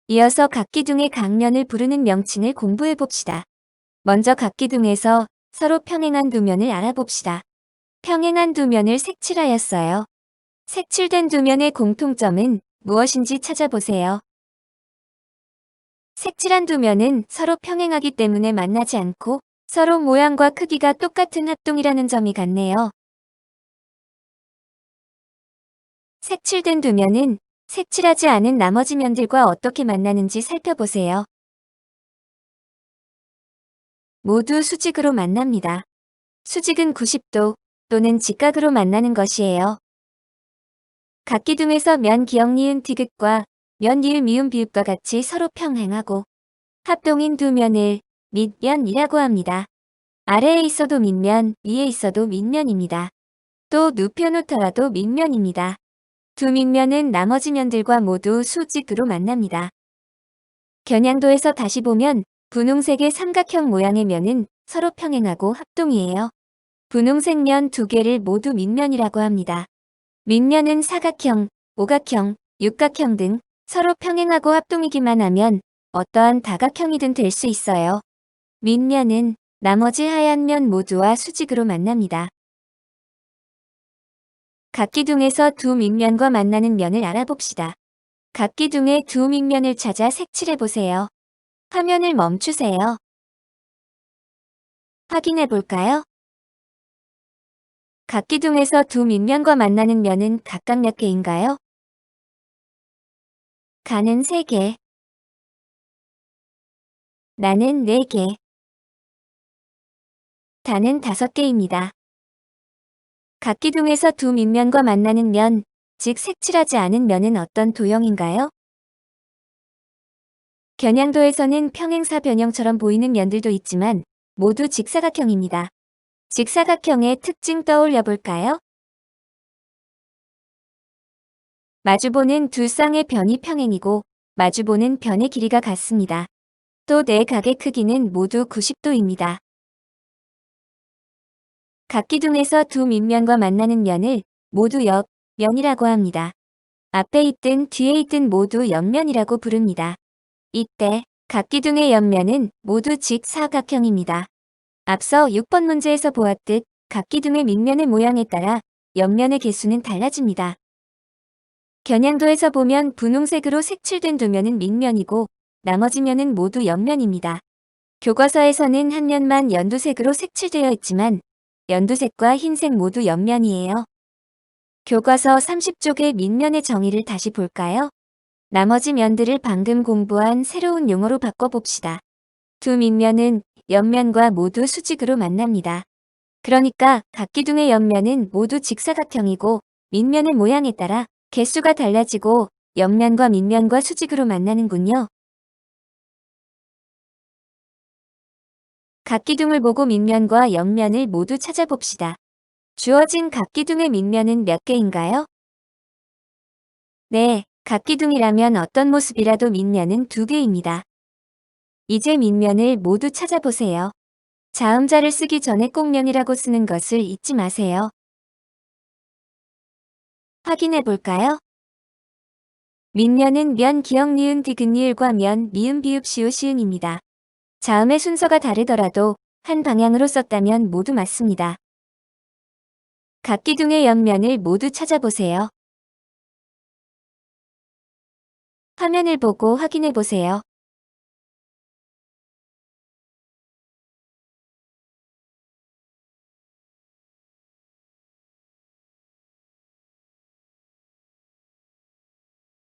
이어서 각기둥의 각면을 부르는 명칭을 공부해 봅시다. 먼저 각기둥에서 서로 평행한 두 면을 알아봅시다. 평행한 두 면을 색칠하였어요. 색칠된 두 면의 공통점은 무엇인지 찾아보세요. 색칠한 두 면은 서로 평행하기 때문에 만나지 않고 서로 모양과 크기가 똑같은 합동이라는 점이 같네요. 색칠된 두 면은 색칠하지 않은 나머지 면들과 어떻게 만나는지 살펴보세요. 모두 수직으로 만납니다. 수직은 90도 또는 직각으로 만나는 것이에요. 각기둥에서 면 기역 니은 디귿과 면 니을 미음 비읍과 같이 서로 평행하고 합동인 두 면을 밑면이라고 합니다. 아래에 있어도 밑면, 위에 있어도 밑면입니다. 또 눕혀놓더라도 밑면입니다. 두 밑면은 나머지 면들과 모두 수직으로 만납니다. 겨냥도에서 다시 보면 분홍색의 삼각형 모양의 면은 서로 평행하고 합동이에요. 분홍색 면 두 개를 모두 밑면이라고 합니다. 밑면은 사각형, 오각형, 육각형 등 서로 평행하고 합동이기만 하면 어떠한 다각형이든 될 수 있어요. 밑면은 나머지 하얀 면 모두와 수직으로 만납니다. 각기둥에서 두 밑면과 만나는 면을 알아봅시다. 각기둥의 두 밑면을 찾아 색칠해보세요. 화면을 멈추세요. 확인해볼까요? 각기둥에서 두 밑면과 만나는 면은 각각 몇 개인가요? 가는 3개, 나는 4개, 다는 5개입니다. 각기둥에서 두 밑면과 만나는 면, 즉 색칠하지 않은 면은 어떤 도형인가요? 겨냥도에서는 평행사 변형처럼 보이는 면들도 있지만 모두 직사각형입니다. 직사각형의 특징 떠올려 볼까요? 마주보는 두 쌍의 변이 평행이고 마주보는 변의 길이가 같습니다. 또 네 각의 크기는 모두 90도입니다. 각기둥에서 두 밑면과 만나는 면을 모두 옆면이라고 합니다. 앞에 있든 뒤에 있든 모두 옆면이라고 부릅니다. 이때 각기둥의 옆면은 모두 직사각형입니다. 앞서 6번 문제에서 보았듯 각기둥의 밑면의 모양에 따라 옆면의 개수는 달라집니다. 겨냥도에서 보면 분홍색으로 색칠된 두 면은 밑면이고 나머지 면은 모두 옆면입니다. 교과서에서는 한 면만 연두색으로 색칠되어 있지만 연두색과 흰색 모두 옆면이에요. 교과서 30쪽의 밑면의 정의를 다시 볼까요? 나머지 면들을 방금 공부한 새로운 용어로 바꿔봅시다. 두 밑면은 옆면과 모두 수직으로 만납니다. 그러니까 각기둥의 옆면은 모두 직사각형이고 밑면의 모양에 따라 개수가 달라지고 옆면과 밑면과 수직으로 만나는군요. 각기둥을 보고 밑면과 옆면을 모두 찾아봅시다. 주어진 각기둥의 밑면은 몇 개인가요? 네, 각기둥이라면 어떤 모습이라도 밑면은 2개입니다. 이제 밑면을 모두 찾아보세요. 자음자를 쓰기 전에 꼭 면이라고 쓰는 것을 잊지 마세요. 확인해 볼까요? 밑면은 면 기역 니은 디귿 니을과 면 미음 비읍 시우 시은입니다. 자음의 순서가 다르더라도 한 방향으로 썼다면 모두 맞습니다. 각기둥의 옆면을 모두 찾아보세요. 화면을 보고 확인해 보세요.